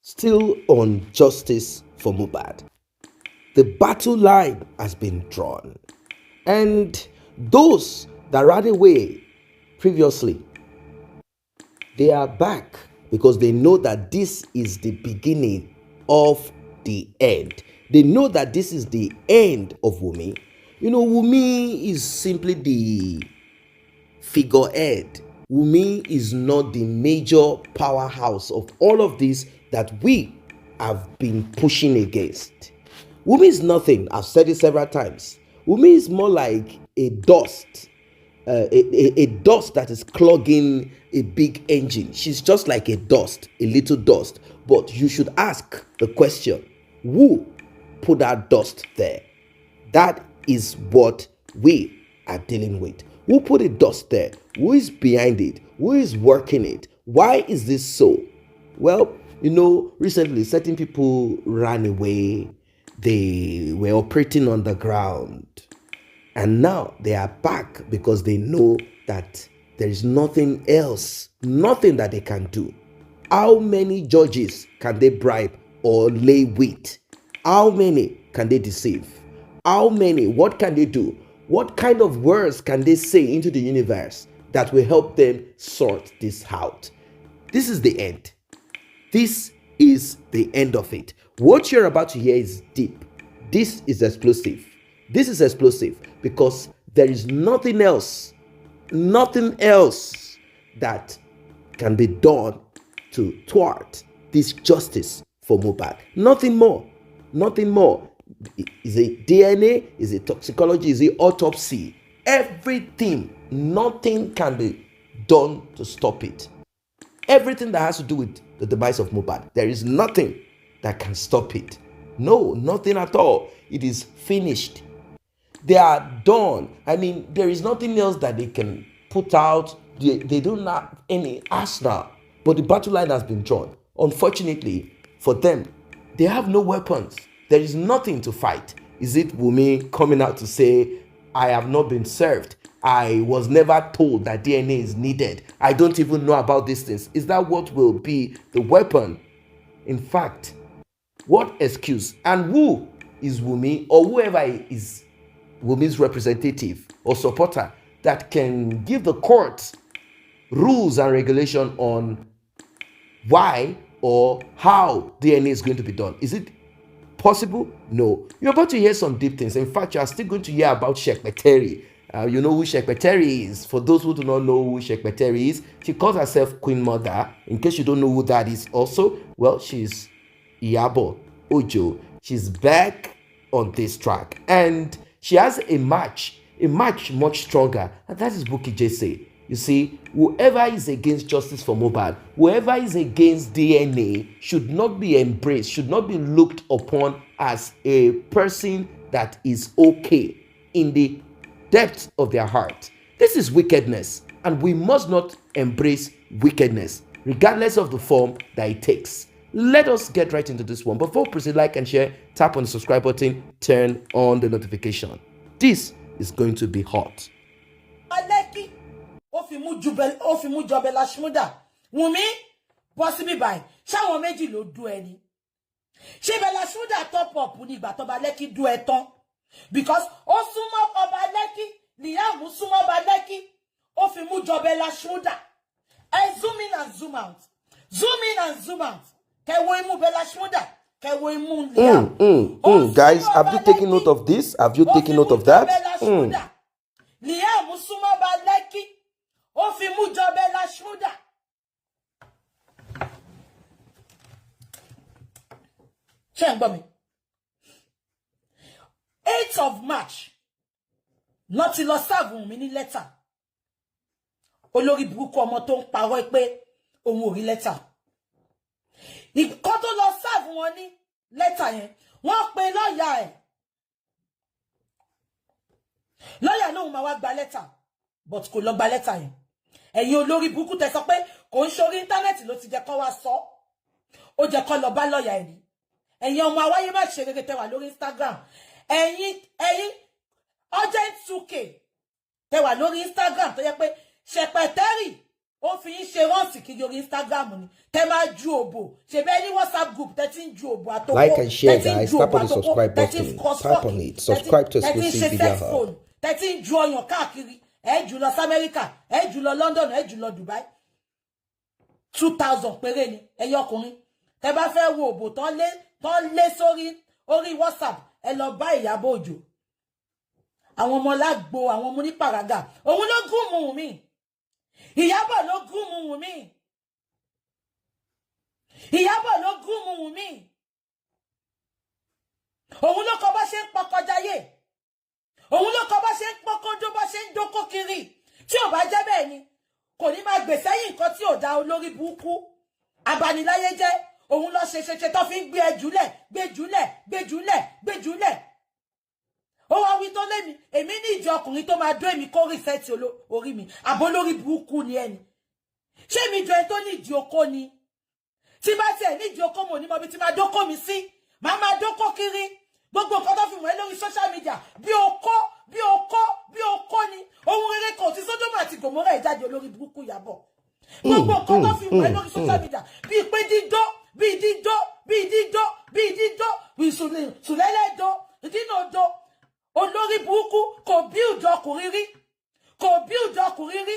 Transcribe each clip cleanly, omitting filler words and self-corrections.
Still on justice for Mohbad. The battle line has been drawn, and those that ran away previously, they are back because they know that this is the beginning of the end. They know that this is the end of Wunmi. You know, Wunmi is simply the figurehead. Wunmi is not the major powerhouse of all of this that we have been pushing against. Wunmi is nothing. I've said it several times. Wunmi is more like a dust, a dust that is clogging a big engine. She's just like a dust, a little dust. But you should ask the question, who put that dust there? That is what we are dealing with. Who put a dust there? Who is behind it? Who is working it? Why is this so? Well, you know, recently certain people ran away. They were operating on the ground. And now they are back because they know that there is nothing else, nothing that they can do. How many judges can they bribe or lay with? How many can they deceive? How many? What can they do? What kind of words can they say into the universe that will help them sort this out? This is the end. This is the end of it. What you're about to hear is deep. This is explosive. This is explosive because there is nothing else that can be done to thwart this justice for Mohbad. Nothing more. Nothing more. Is it DNA? Is it toxicology? Is it autopsy? Everything. Nothing can be done to stop it. Everything that has to do with the demise of Mohbad, there is nothing that can stop it. No, nothing at all. It is finished. They are done. I mean, there is nothing else that they can put out. They don't have any arsenal. But the battle line has been drawn. Unfortunately for them, they have no weapons. There is nothing to fight. Is it Wunmi coming out to say, I have not been served? I was never told that DNA is needed. I don't even know about these things. Is that what will be the weapon? In fact, what excuse? And who is Wunmi or whoever is Wunmi's representative or supporter that can give the court rules and regulation on why or how DNA is going to be done? Is it possible? No. You're about to hear some deep things. In fact, you are still going to hear about Shekpeteri. You know who Shekpeteri is. For those who do not know who Shekpeteri is, she calls herself Queen Mother. In case you don't know who that is also, well, she's Iyabo Ojo. She's back on this track. And she has a match much stronger. And that is Bukky Jesse. You see, whoever is against justice for Mohbad, whoever is against DNA should not be embraced, should not be looked upon as a person that is okay in the depth of their heart. This is wickedness, and we must not embrace wickedness, regardless of the form that it takes. Let us get right into this one. Before we proceed, like and share, tap on the subscribe button, turn on the notification. This is going to be hot. Wunmi, possibly by Shawo Meji lo do any. She Bella Shmuda top up with the Batoba Leki do eton. Because Osuma Obaleki, Liam Musuma Baleki, Ofimu Jobela Shmuda. I zoom in and zoom out. Zoom in and zoom out. Kewemu Bella Shmuda. Guys, have you taken note of this? Have you taken note of that? Liam Musuma Baleki, Ofimu Jobela Shmuda. Chengbomi. 8th of March. Not lo serve mi ní letter. Olórí burúkú ọmọ tó ń parọ́ pé òun ò rí letter. Ìkọ́ tó lọ serve wọn ní letter yẹn. Wọ́n pe lawyer ẹ̀. Lawyer náà máa wá gba letter, but kò lọ gba letter yẹn. Ẹ̀yin olórí burúkú tẹ́ sọ pé kò ń sórí internet ló ti jẹ́ kó wá sọ. Ó jẹ́ kó lọ bá lawyer ẹ̀ ni. Ẹ̀yin ọmọ àwáyé má ṣe rere tẹ́ wà lórí Instagram. Ẹ̀yin urgent 2K tẹ́ wà lórí Instagram tó yẹ pé Shekpeteri ó fi yín ṣe rọ́ọ̀sì kiri orí Instagram ni tẹ́ máa ju òbò ṣe bẹ́ẹ̀ ní WhatsApp group tẹ́ ti ń ju òbò àtòkò Like and share, guys. Tap on the subscribe button. Tap on it. Subscribe to exclusive video hub. tẹ́ ti ń ju ọyàn káàkiri ẹ jù lọ sí Amẹ́ríkà ẹ jù lọ London ẹ jù lọ Dubai 2,000 péré ni ẹyọ ọkùnrin tẹ́ bá fẹ́ wo òbò tán lé sórí orí WhatsApp ẹ lọ bá Iyabo Ojo àwọn ọmọ lágbo àwọn ọmọ onípàràgà òun ló gúnmù Wunmi Iyabo ló gúnmù Wunmi Iyabo ló gúnmù Wunmi òun ló kọ bá ṣe ń pọkọjáyé òun ló kọ bá ṣe ń pọkọdó bá ṣe ń dókó kiri tí ò bá jẹ́ bẹ́ẹ̀ ni kò ní máa gbèsè yìí nǹkan tí ò dá olórí burúkú abaniláyé jẹ́ òun lọ ṣe tó fi ń gbé ẹjúlẹ̀ ó wá wí tó lémi èmi ní ìjọ ọkùnrin tó máa dó èmi kó rìsẹ́ẹ̀tì orí mi àbó lórí burúkú ni ẹni ṣé mi jọ ẹ tó ní ìdí okó ni tí bá tiẹ̀ ní ìdí okó mo ní mọ bí tí máa dókó mi sí máa dókó kiri gbogbo nǹkan tó fi mọ̀ ẹ́ lórí social media bí okó ni ohun rere kan tí Sódómù àti Gòmórà ẹ̀ jáde olórí burúkú Iyabo gbogbo nǹkan tó fi mọ̀ ẹ́ lórí social media bí pé dídó sùlẹ́lẹ́dó ìdínàdó olórí burúkú kò build ọkùnrin rí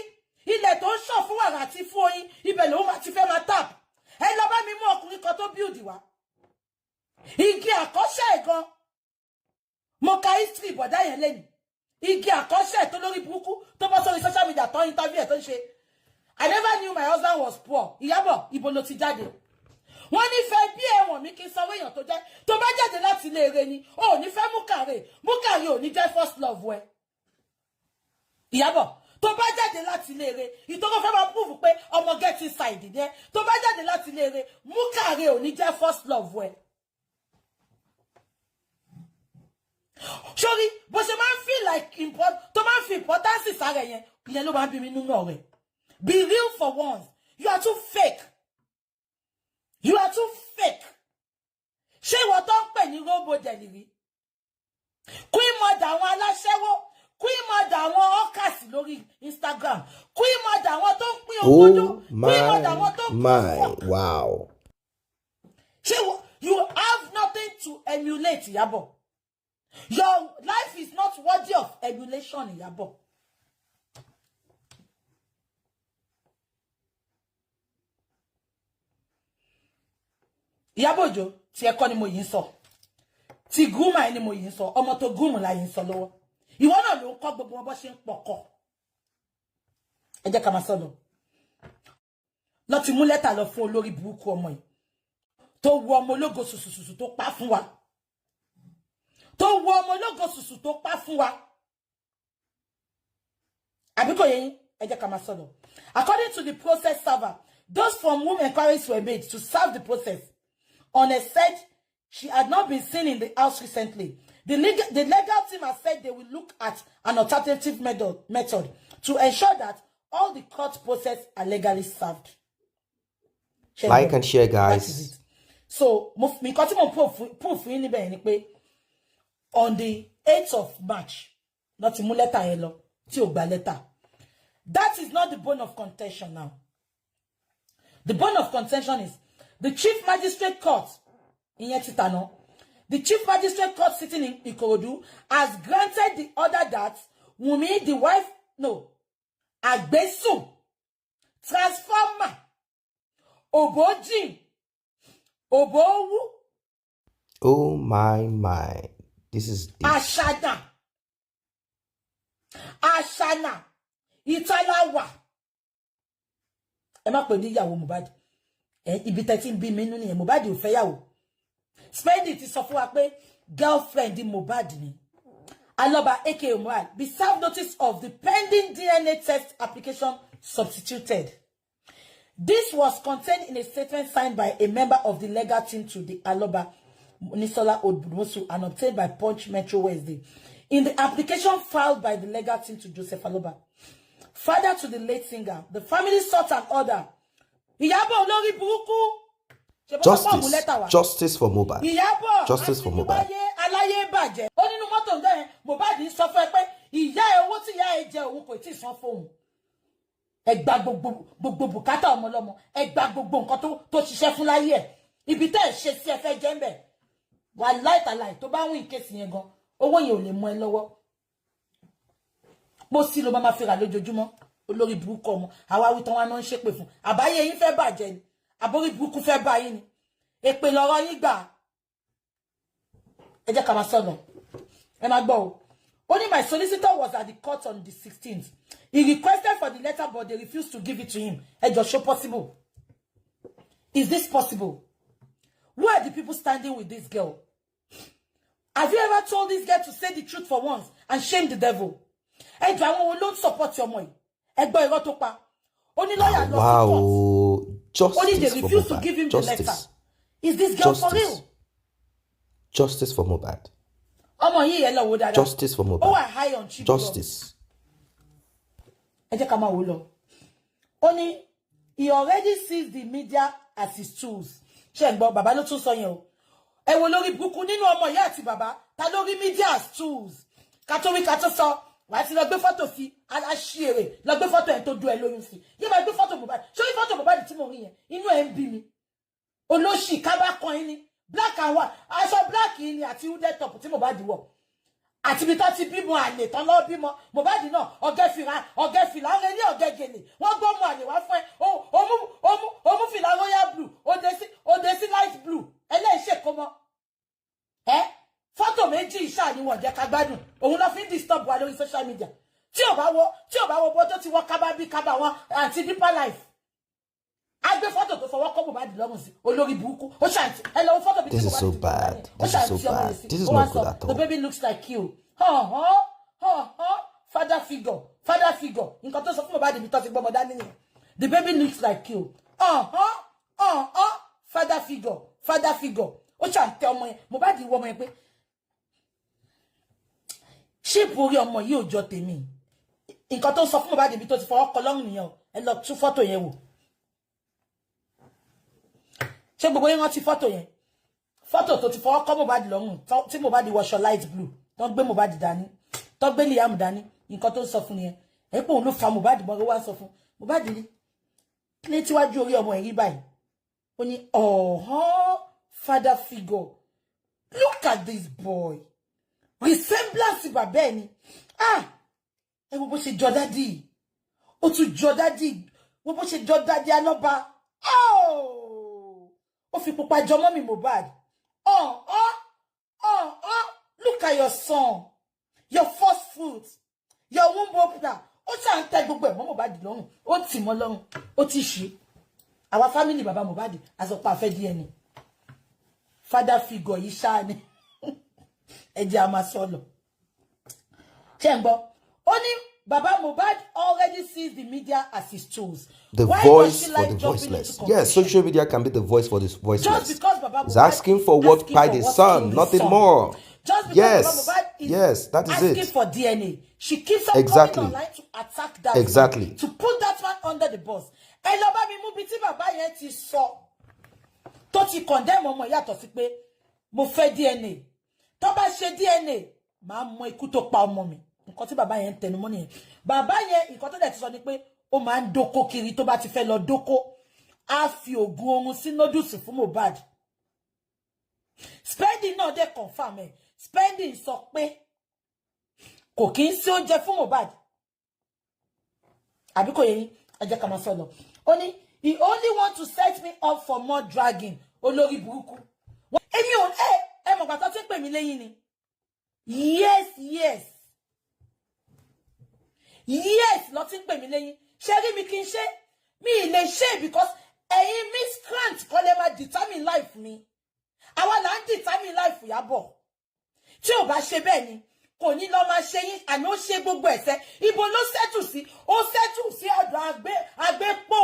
ilẹ̀ tó ń ṣàn fún wàrà àti fún oyin ibẹ̀ lòun máa ti fẹ́ máa tap ẹ lọ bá mi mú ọkùnrin kan tó build wá igi àkọ́ṣẹ́ gan mo ka history bọ̀dá yẹn lẹ́nu igi àkọ́ṣẹ́ tó lórí burúkú tó bọ́ sórí social media tó interview ẹ̀ tó ń ṣe I never knew my husband was poor Iyabo ibo ló ti jáde wọ́n nífẹ̀ẹ́ bí ẹ̀wọ̀n mi kí n sanwó èèyàn tó jẹ́ tó bá jáde láti ilé eré ni ó ní fẹ́ múkàrè ò ní jẹ́ first love ẹ Iyabo tó bá jáde láti ilé eré ìtọ́kọ̀ fẹ́ máa prove pé ọmọ get inside ni ẹ tó bá jáde láti ilé eré múkàrè ò ní jẹ́ first love ẹ sórí bó ṣe máa ń feel like tó máa ń fi importance sára yẹn ló máa ń bí mi nínú ọ̀rẹ́ be real for once you are too fake. You are too fake. Ṣé ìwọ tó ń pè ní role model rí? Queen mother àwọn aláṣẹ́wó, queen mother àwọn hawkers lórí Instagram, queen mother àwọn tó ń pín ògbódó, queen mother àwọn tó ń pín wow. Ṣé you have nothing to emulate, Iyabo. Your life is not worthy of emulation, Iyabo. Iyabo Ojo tí ẹ kọ́ ni mo yìí ń sọ tí gúnmà ni mo yìí ń sọ ọmọ tó gúnmù la yìí ń sọ lọ́wọ́ ìwọ náà ló ń kọ́ gbogbo wọn bó ṣe ń pọ̀kọ̀ ẹ jẹ́ ká máa sọ lọ ti mú lẹ́tà lọ fún olórí burúkú ọmọ yìí tó wọ ọmọ ológo sùsùsùsù tó pa fún wa àbí kò yé yín ẹ jẹ́ ká máa sọ lọ according to the process server those from whom inquiries were made to serve the process on a said she had not been seen in the house recently. The legal team has said they will look at an alternative method to ensure that all the court process are legally served. Like and share, guys. So, me continue proof in the on the 8th of March, not in letter hello, letter. That is not the bone of contention now. The bone of contention is the Chief Magistrate Court in Yetitano. The Chief Magistrate Court sitting in Ikorodu has granted the order that Wunmi, the wife, Agbesu, Transformer, Obojin, Obowu. Oh my. This is deep. Ashana, Italawa. Ẹ má pè ní ìyàwó Mohbad. Ibi tẹ́tí ń bí mi nínú ni Mohbad ò fẹ́ yàwó. Spendi ti sọ fún wa pé girlfriend Mohbad ni. Aloba aka Mohbad be served notice of the pending DNA test application substituted. This was contained in a statement signed by a member of the legal team to the Aloba Nisola Odbumosu and obtained by Punch Metro Wednesday. In the application filed by the legal team to Joseph Aloba, father to the late singer, the family sought an order. Iyabo olórí burúkú. Justice for Mohbad. Iyabo. Justice for Mohbad. Aláyé bàjẹ́. Ó nínú mọ́tò ńjọ́ yẹn, Mohbad sọ fún ẹ pé ìyá ẹ owó tí ìyá ẹ jẹ òun kò tí ì san fóun. ẹ gba gbogbo bùkátà ọmọ lọ́mọ, ẹ gba gbogbo nǹkan tó ṣiṣẹ́ fún láyé ẹ̀. Ibi tẹ́ ẹ ṣe sí ẹ fẹ́ jẹ́ ńbẹ̀. Wà láìtàláì tó bá win case yẹn gan, owó yẹn ò lè mọ ẹ lọ́wọ́. Mo sì ló máa fi rà lójoojúmọ́. Olórí burúkú ọmọ, àwa wí tán wá náà ń ṣépè fún. Àbáyé yín fẹ́ bàjẹ́ ni. Àbórí burúkú fẹ́ bá yín ni. Èpè lọ́rọ̀ yín gbà. Ẹ jẹ́ ká máa sọ̀nà. Ẹ máa gbọ́ o. Only my solicitor was at the court on the 16th. He requested for the letter, but they refused to give it to him. Ẹ jọ̀ọ́, show possible. Is this possible? Who are the people standing with this girl? Have you ever told this girl to say the truth for once and shame the devil? Ẹ jọ̀ọ́, àwọn wo ló ń support your ọmọ yìí? Ẹ gbọ́ irọ́ tó pa. Only lawyer lọ sí court. Only they refused to give him the letter. Is this girl for real? Justice for Mohbad. Ọmọ yìí ẹ lọ wò dáadáa. Justice for Mohbad. Oh, I high on cheap. Justice. Ẹ jẹ́ ká máa wò lọ. Only he already sees the media as his tools. Ṣé ń gbọ́, bàbá ló tún sọ yẹn o. Ẹ wo lórí burúkú nínú ọmọ ìyá àti bàbá, ta ló rí media as tools. Ká tó wí ká tó sọ, wàá ti lọ gbé fọ́tò sí, aláṣìírí, lọ gbé fọ́tò ẹ̀ tó dú ẹ lóyún sí. Yé máa gbé fọ́tò Mohbad. Ṣé orí fọ́tò Mohbad tí mo rí yẹn, inú ẹ̀ ń bí mi. Olóṣì kábà kan yín ni, black and white, aṣọ black yìí ni àti hooded top tí Mohbad wọ̀. Àti bí tó ti bímọ àlè tán lọ bímọ Mohbad náà ọ̀gẹ́ fìlà ọ̀rẹ́ ní ọ̀gẹ́ gèlè wọ́n gbọ́ mọ àlè wá fún ẹ ó mú fìlà royal blue òde sí light blue ẹlẹ́ṣẹ̀ kó mọ́ fọ́tò méjì ìṣá ni wọ́n jẹ́ ká gbádùn òun lọ fi ń disturb wa lórí social media tí ò bá wo bó tó ti wọ́ kábà bí kábà wọn àti deeper life a gbé fọ́tò tó fọwọ́ kọ́ Mohbad lọ́rùn sí olórí burúkú ó ṣàǹtì ẹ lọ́wọ́ fọ́tò bí This is so bad. This is so bad. This is not good at all. The baby looks like you. Father figure. Nǹkan tó sọ fún Mohbad mi tó ti gbọ́mọ dání nìyẹn. The baby looks like you. Father figure. Ó ṣàǹtì ọmọ yẹn. Mohbad wọ ọmọ yẹn pé ṣéèpù orí ọmọ yìí ò jọ tèmi. Nǹkan tó sọ fún Mohbad mi tó ti fọwọ́ kọ lọ́rùn nìyẹn. Ẹ lọ tún fọ́tò yẹn wò. Ṣé gbogbo yín rántí fọ́tò yẹn? Fọ́tò tó ti fọwọ́ kọ́ Mohbad lọ́rùn tí Mohbad wọṣọ light blue tó gbé Mohbad dání tó gbé Liam dání nǹkan tó ń sọ fún nìyẹn ẹ pé òun ló fa Mohbad mọ́ ló wá sọ fún Mohbad ní kílé tíwájú orí ọmọ ẹ̀rí báyìí ó ní father figure look at this boy resemblance bàbá ẹ̀ ni ẹ wo bó ṣe jọ dádì ó tún jọ dádì wo bó ṣe jọ dádì alọ́ba ó fi pupa jọ mọ́ mi Mohbad. Look at your son, your first fruit, your womb opener. Ó ṣàn tẹ gbogbo ẹ̀ mọ́ Mohbad lọ́rùn, ó tì mọ́ lọ́rùn, ó ti ṣe. Our family baba Mohbad àsọpọ̀ àfẹ́ DNA. Father figure yìí ṣáà ni. Ẹ jẹ́ a máa sọ lọ. Ṣé ń gbọ́? Ó ní Baba Mohbad already sees the media as his tools. The Why voice does she for like the jumping voiceless. into Yes, social media can be the voice for the voiceless. Just because Baba He's Mohbad asking for what asking by for the what son, killed his nothing son. more. Just because Yes, Baba Mohbad is yes, that is asking it. for DNA. She keeps on Exactly. coming online to attack that Exactly. man, to put that man under the bus. Ẹ lọ bá mi mú bí tí bàbá yẹn ti sọ. Tó ti condemn ọmọ yàtọ̀ sí pé mo fẹ́ DNA. Tó bá ṣe DNA, màá mọ ikú tó pa ọmọ mi. Nǹkan tí bàbá yẹn tẹnu mọ́ nìyẹn. Bàbá yẹn nǹkan tó dẹ̀ ti sọ ni pé ó máa ń dóko kiri tó bá ti fẹ́ lọ dóko. Á fi ògùn oorun sí noodles fún Mohbad. Spending náà dẹ̀ confirm ẹ̀. Spending sọ pé kò kí ń sí oúnjẹ fún Mohbad. Àbí kò yé yín, ẹ jẹ́ ká máa sọ lọ. Ó ní he only want to set me up for more dragging. Olórí burúkú. Èmi ò mọ̀ pàtó tí ń pè mí lẹ́yìn ni. Yes, lọ tí ń pè mí lẹ́yìn. Ṣé rí mi kí n ṣe? Mi lè ṣe because ẹ̀yin miscreant kọ́ lè máa determine life mi. Àwa là ń determine life Iyabo. Tí ò bá ṣe bẹ́ẹ̀ ni, kò ní lọ máa ṣe yín, àná ó ṣe gbogbo ẹ̀ṣẹ̀. Ibo ló settle sí? Ó settle sí ọ̀dọ̀ àgbépò.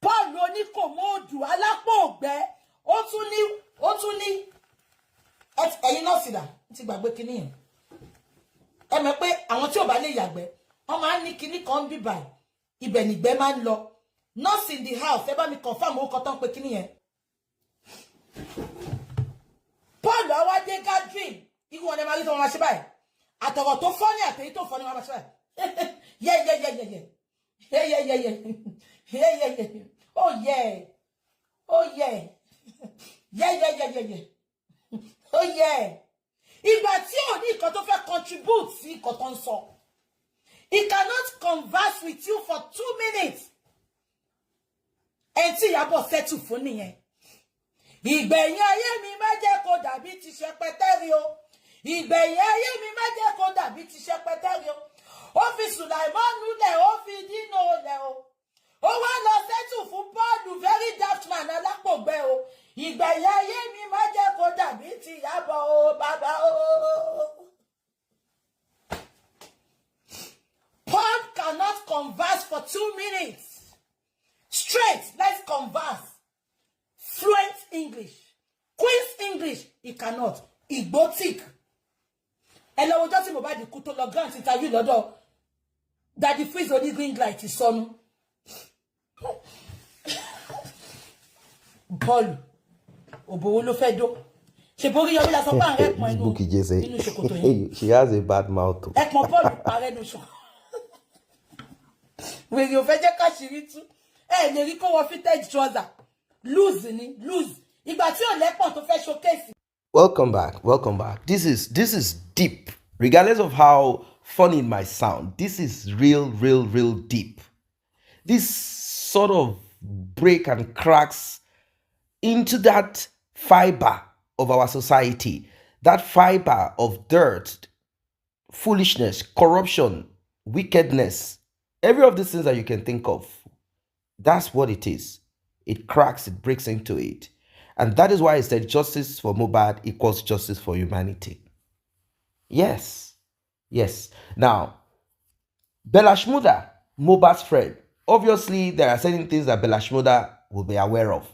Paul oníkòmóòdù alápò ògbẹ́. Ó tún ní ẹ̀yin náà sì dà, ti gbàgbé kinní yẹn. Ẹ mọ̀ pé àwọn tí ò bá lè yàgbẹ́, wọ́n máa ń ní kinní kan bí báyìí. Ibẹ̀ nìgbẹ́ máa ń lọ. Nurse in the house, ẹ bá mi confirm orúkọ tán pé kinní yẹn. Paul awade gathering, irú wọn ẹ máa rí tó wọn máa ṣe báyìí. Àtọ̀rọ̀ tó fọ́ ní àtẹ̀yí tó fọ́ ní wọn máa ṣe báyìí. Yeah. Yeah, yeah, yeah, yeah. Yeah, yeah, yeah. Oh, yeah. Oh, yeah. Yeah, yeah, yeah, yeah, yeah. Oh, yeah. Ìgbà tí ò ní nǹkan tó fẹ́ contribute sí nǹkan tó ń sọ. He cannot converse with you for 2 minutes. Ẹni tí Iyabo settle fún nìyẹn. Ìgbẹ̀yìn ayé mi má jẹ́ kó dàbí ti Ṣẹpẹtẹ́rì o. Ìgbẹ̀yìn ayé mi má jẹ́ kó dàbí ti Ṣẹpẹtẹ́rì o. Ó fi Sùlàìmọ́nù lẹ̀, ó fi Dínà lẹ̀ o. Ó wá lọ settle fún Pọ́ọ̀lù very daft man alápògbé o. Ìgbẹ̀yìn ayé mi má jẹ́ kó dàbí ti Iyabo o, bàbá o. Paul cannot converse for 2 minutes. Straight, let's converse. Fluent English. Queen's English, he cannot. Igbotic. Hello, just in Mohbad kú tó lọ grant interview lọ́dọ̀ Daddy Freeze oní green light sọnù. Paul, òbòwò ló fẹ́ dó. Ṣé borí yọrí la sọ pé àrẹ pọn inú ṣòkòtò yẹn. She has a bad mouth. Ẹ̀pọ̀n Paul parẹ́ nu ṣòkòtò. Wèrè ò fẹ́ jẹ́ káṣírí tú. Ẹ lè rí kó wọ fitted trouser. Lose ni, lose. Ìgbà tí ò lẹ́pọ̀n tó fẹ́ showcase. Welcome back. Welcome back. This is deep. Regardless of how funny it might sound, this is real deep. This sort of break and cracks into that fiber of our society, that fiber of dirt, foolishness, corruption, wickedness, every of these things that you can think of. That's what it is. It cracks, it breaks into it. And that is why I said justice for Mohbad equals justice for humanity. Yes. Yes. Now, Bella Shmurda, Mohbad's friend. Obviously, there are certain things that Bella Shmurda will be aware of.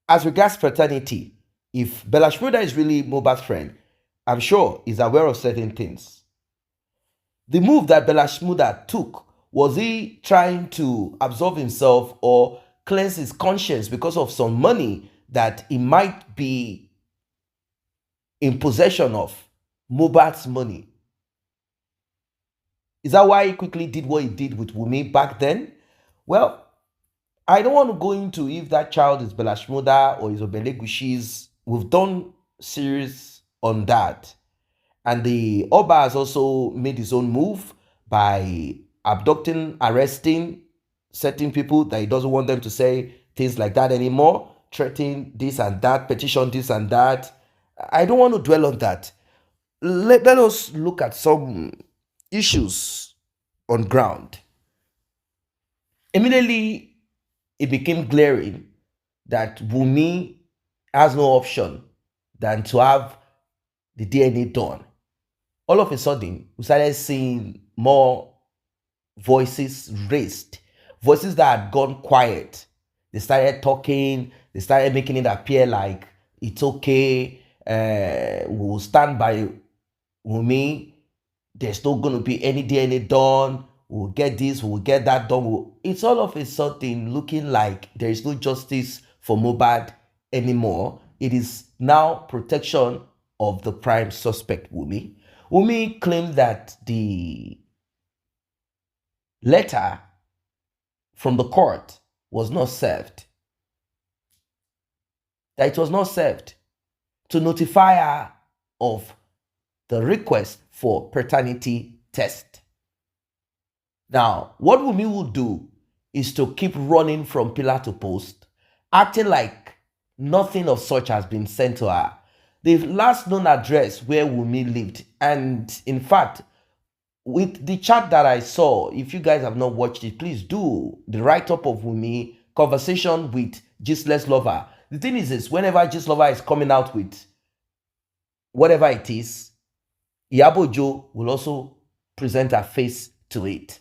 As regards fraternity, if Bella Shmurda is really Mohbad's friend, I'm sure he's aware of certain things. The move that Bella Shmurda took, was he trying to absolve himself or cleanse his conscience because of some money that he might be in possession of? Mohbad's money. Is that why he quickly did what he did with Wunmi back then? Well, I don't want to go into if that child is Bella Shmurda or is Obelegushis. We've done series on that. And the Oba has also made his own move by abducting, arresting certain people that he doesn't want them to say things like that anymore, threatening this and that, petition this and that. I don't want to dwell on that. Let us look at some issues on ground. Immediately, it became glaring that Wunmi has no option than to have the DNA done. All of a sudden, we started seeing more voices raised, voices that had gone quiet. They started talking, they started making it appear like it's okay, we'll stand by Wunmi, there's not going to be any DNA done, we'll get this, we'll get that done. It's all of a sudden looking like there is no justice for Mohbad anymore. It is now protection of the prime suspect, Wunmi. Wunmi claimed that the letter from the court was not served. That it was not served to notify her of the request for paternity test. Now, what Wunmi will do is to keep running from pillar to post, acting like nothing of such has been sent to her. The last known address where Wunmi lived, and in fact, with the chat that I saw, if you guys have not watched it, please do the write-up of Wunmi, conversation with Gisle's lover. The thing is this, whenever Gislover is coming out with whatever it is, Iyabo Joe will also present her face to it.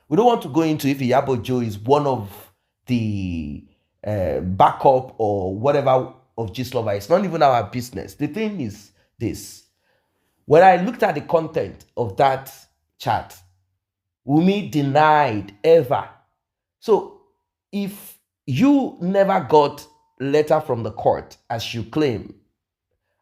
We don't want to go into if Iyabo Joe is one of the backup or whatever of Gislover. It's not even our business. The thing is this. When I looked at the content of that chat, Wunmi denied ever. So if you never got letter from the court as you claim,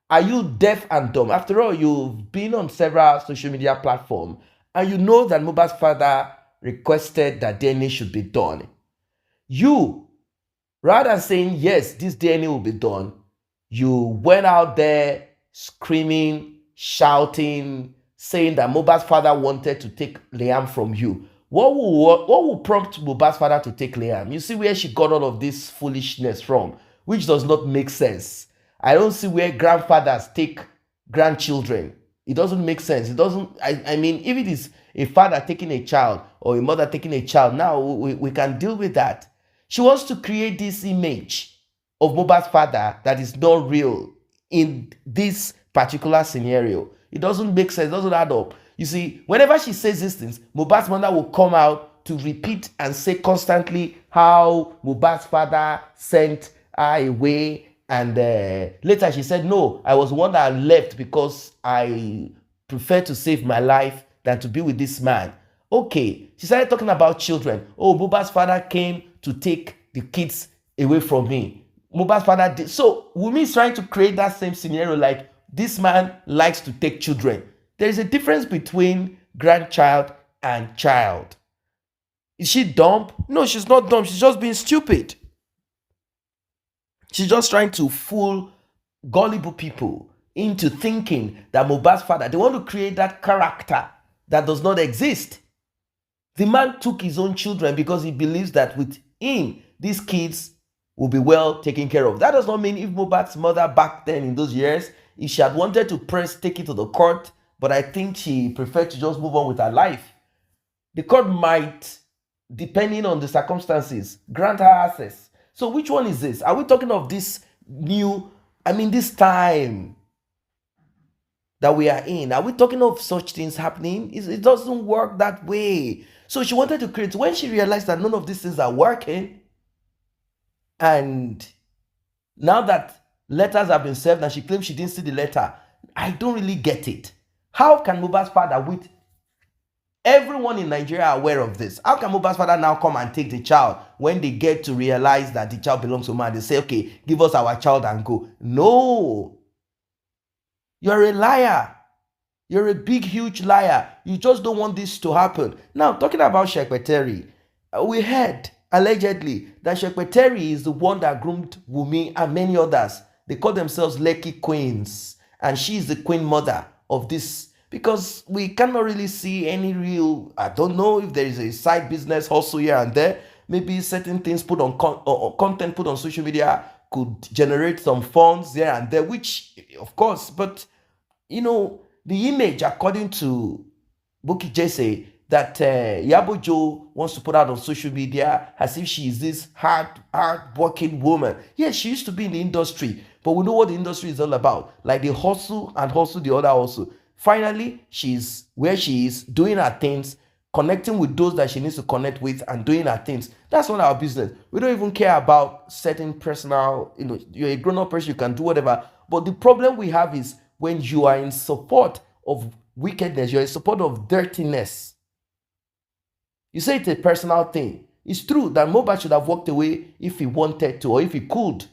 are you deaf and dumb? After all, you've been on several social media platforms and you know that Mohbad's father requested that DNA should be done, you, rather than saying, yes, this DNA will be done, you went out there screaming, shouting, saying that Mohbad's father wanted to take Liam from you. What will prompt Mohbad's father to take Liam? You see where she got all of this foolishness from, which does not make sense. I don't see where grandfathers take grandchildren. It doesn't make sense. It doesn't. I mean, if it is a father taking a child or a mother taking a child, now we can deal with that. She wants to create this image of Mohbad's father that is not real in this particular scenario. It doesn't make sense. It doesn't add up. You see, whenever she says these things, Mohbad's mother will come out to repeat and say constantly how Mohbad's father sent her away. And later she said, no, I was the one that left because I prefer to save my life than to be with this man. Okay, she started talking about children. Oh, Mohbad's father came to take the kids away from me. Mohbad's father did. So Wunmi is trying to create that same scenario, like this man likes to take children. There is a difference between grandchild and child. Is she dumb? No, she's not dumb. She's just being stupid. She's just trying to fool gullible people into thinking that Mohbad's father, they want to create that character that does not exist. The man took his own children because he believes that with him, these kids will be well taken care of. That does not mean if Mohbad's mother back then in those years, if she had wanted to take it to the court, but I think she preferred to just move on with her life. The court might, depending on the circumstances, grant her access. So which one is this? Are we talking of this this time that we are in? Are we talking of such things happening? It doesn't work that way. So she wanted to create, when she realized that none of these things are working, and now that letters have been served and she claims she didn't see the letter, I don't really get it. How can Mohbad's father, with everyone in Nigeria aware of this, how can Mohbad's father now come and take the child when they get to realize that the child belongs to man? They say, okay, give us our child and go. No. You're a liar. You're a big, huge liar. You just don't want this to happen. Now, talking about Shekpeteri, we heard, allegedly, that Shekpeteri is the one that groomed Wunmi and many others. They call themselves Lekki Queens. And she is the queen mother of this. Because we cannot really see any real, I don't know if there is a side business hustle here and there. Maybe certain things put on content put on social media could generate some funds here and there, which, of course, but, the image, according to Bukky Jesse, that Iyabo wants to put out on social media as if she is this hard-working woman. Yes, she used to be in the industry, but we know what the industry is all about. Like the hustle and hustle the other hustle. Finally, she's where she is, doing her things, connecting with those that she needs to connect with and doing her things. That's not our business. We don't even care about certain personal, you're a grown-up person, you can do whatever. But the problem we have is when you are in support of wickedness, you're in support of dirtiness. You say it's a personal thing. It's true that Mohbad should have walked away if he wanted to or if he could.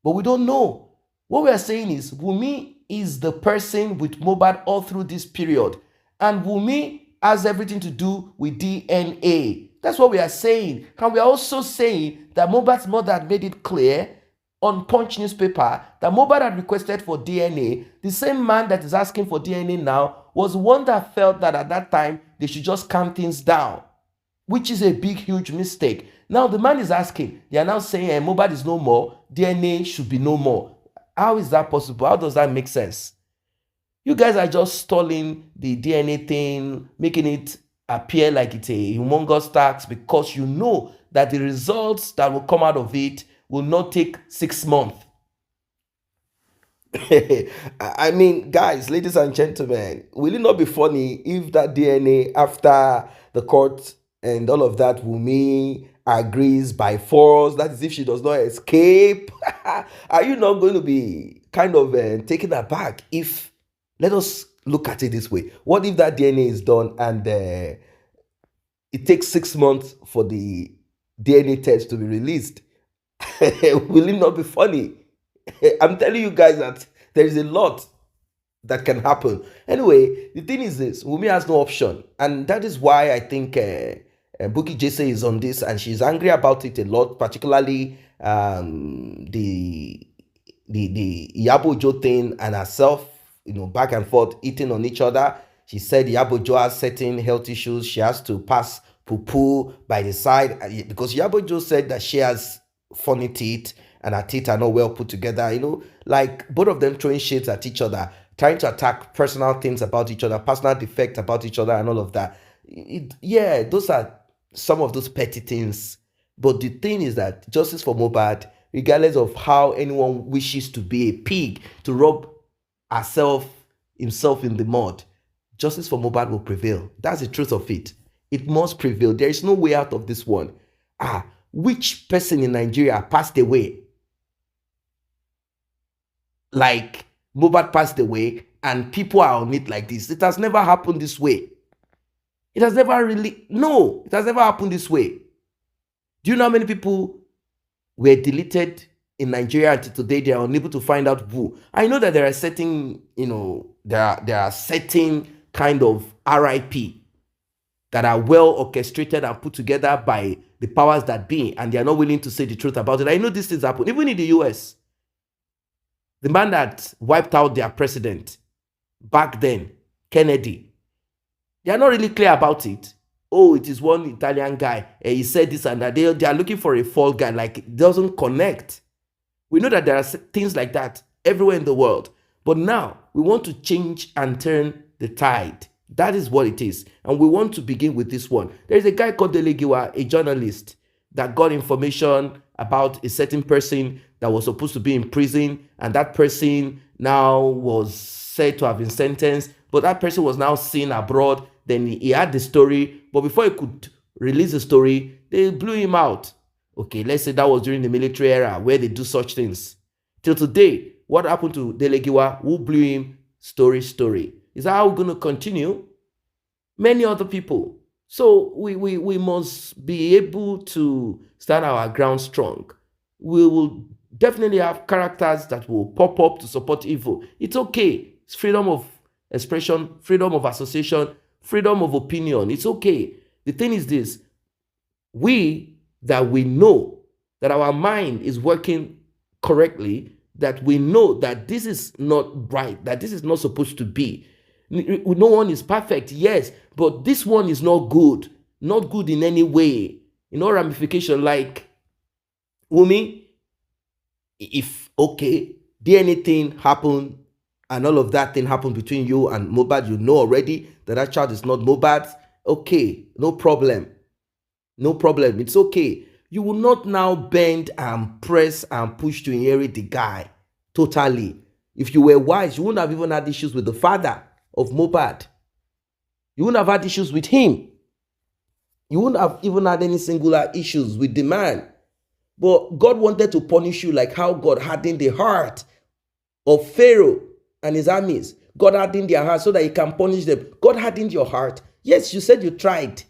But we don't know. What we are saying is Wunmi is the person with Mohbad all through this period. And Wunmi has everything to do with DNA. That's what we are saying. And we are also saying that Mohbad's mother had made it clear on Punch newspaper that Mohbad had requested for DNA. The same man that is asking for DNA now was one that felt that at that time they should just calm things down, which is a big, huge mistake. Now the man is asking, they are now saying Mohbad is no more, DNA should be no more. How is that possible? How does that make sense? You guys are just stalling the DNA thing, making it appear like it's a humongous tax because you know that the results that will come out of it will not take 6 months. I mean, guys, ladies and gentlemen, will it not be funny if that DNA after the court and all of that, Wunmi agrees by force, that is if she does not escape? Are you not going to be kind of taken aback if, let us look at it this way, what if that DNA is done and it takes 6 months for the DNA test to be released? Will it not be funny? I'm telling you guys that there is a lot that can happen. Anyway, the thing is this: Wunmi has no option, and that is why I think Bukky Jesse is on this, and she's angry about it a lot, particularly the Iyabo Ojo thing and herself, back and forth eating on each other. She said Iyabo Ojo has certain health issues. She has to pass poo-poo by the side because Iyabo Ojo said that she has funny teeth and her teeth are not well put together. Like both of them throwing shades at each other, trying to attack personal things about each other, personal defects about each other, and all of that. Yeah, those are some of those petty things. But the thing is that justice for Mohbad, regardless of how anyone wishes to be a pig, to rub himself in the mud, justice for Mohbad will prevail. That's the truth of it. It must prevail. There is no way out of this one. Which person in Nigeria passed away? Like Mohbad passed away and people are on it like this. It has never happened this way. It has never happened this way. Do you know how many people were deleted in Nigeria until today? They are unable to find out who. I know that there are certain, there are certain kind of RIP that are well orchestrated and put together by the powers that be, and they are not willing to say the truth about it. I know these things happen, even in the US. The man that wiped out their president back then, Kennedy, they are not really clear about it. Oh, it is one Italian guy. He said this and that. They are looking for a fall guy. Like, it doesn't connect. We know that there are things like that everywhere in the world. But now, we want to change and turn the tide. That is what it is. And we want to begin with this one. There is a guy called Delegiwa, a journalist, that got information about a certain person that was supposed to be in prison. And that person now was said to have been sentenced. But that person was now seen abroad. Then he had the story. But before he could release the story, they blew him out. Okay, let's say that was during the military era where they do such things. Till today, what happened to Delegiwa? Who blew him? Story. Is that how we're going to continue? Many other people. So we must be able to stand our ground strong. We will definitely have characters that will pop up to support evil. It's okay. It's freedom of expression, freedom of association, freedom of opinion. It's okay. The thing is this: we know that our mind is working correctly, that we know that this is not right, that this is not supposed to be. No one is perfect, yes, but this one is not good in any way. Ramification, like Wunmi, if DNA thing happened and all of that thing happened between you and Mohbad, you know already that child is not Mohbad's. Okay, no problem. It's okay. You will not now bend and press and push to inherit the guy totally. If you were wise, you wouldn't have even had issues with the father of Mohbad. You wouldn't have had issues with him. You wouldn't have even had any singular issues with the man. But God wanted to punish you like how God hardened the heart of Pharaoh and his armies. God hardened their heart so that he can punish them. God hardened your heart. Yes, you said you tried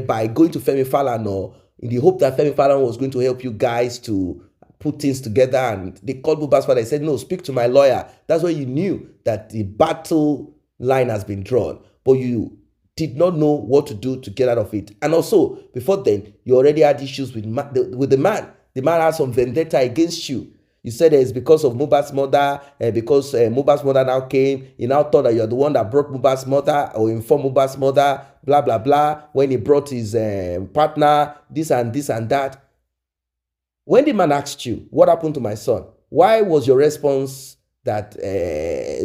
by going to Femi Falana in the hope that Femi Falana was going to help you guys to put things together. And they called Mohbad's father and said, no, speak to my lawyer. That's when you knew that the battle line has been drawn. But you did not know what to do to get out of it. And also, before then, you already had issues with the man. The man had some vendetta against you. You said it's because of Mohbad's mother, because Mohbad's mother now came. He now thought that you're the one that brought Mohbad's mother or informed Mohbad's mother, blah, blah, blah. When he brought his partner, this and that. When the man asked you, what happened to my son? Why was your response that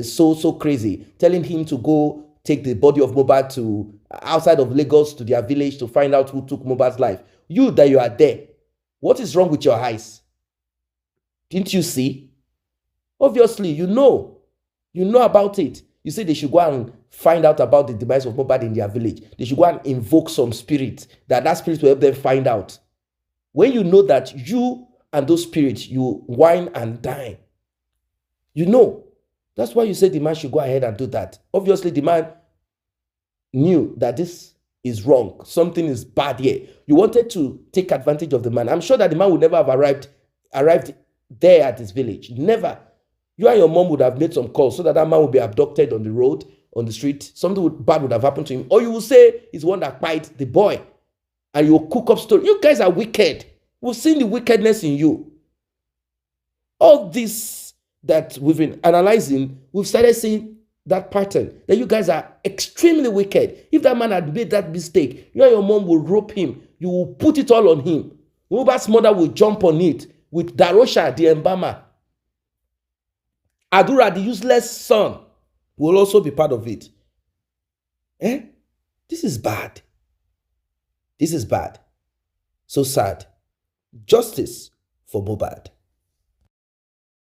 so crazy? Telling him to go take the body of Mohbad to outside of Lagos to their village to find out who took Mohbad's life. You are there. What is wrong with your eyes? Didn't you see? Obviously, you know about it. You say they should go and find out about the demise of Mohbad in their village. They should go and invoke some spirit, that spirit will help them find out. When you know that you and those spirits, you wine and dine, that's why you say the man should go ahead and do that. Obviously, the man knew that this is wrong. Something is bad here. You wanted to take advantage of the man. I'm sure that the man would never have arrived there at his village. Never. You and your mom would have made some calls so that man would be abducted on the road, on the street. Something bad would have happened to him. Or you will say he's one that bite the boy. And you will cook up story. You guys are wicked. We've seen the wickedness in you. All this that we've been analyzing, we've started seeing that pattern. That you guys are extremely wicked. If that man had made that mistake, you and your mom will rope him. You will put it all on him. Mohbad's mother will jump on it with Darosha, the embalmer. Adura, the useless son, will also be part of it. This is bad. This is bad. So sad. Justice for Mohbad.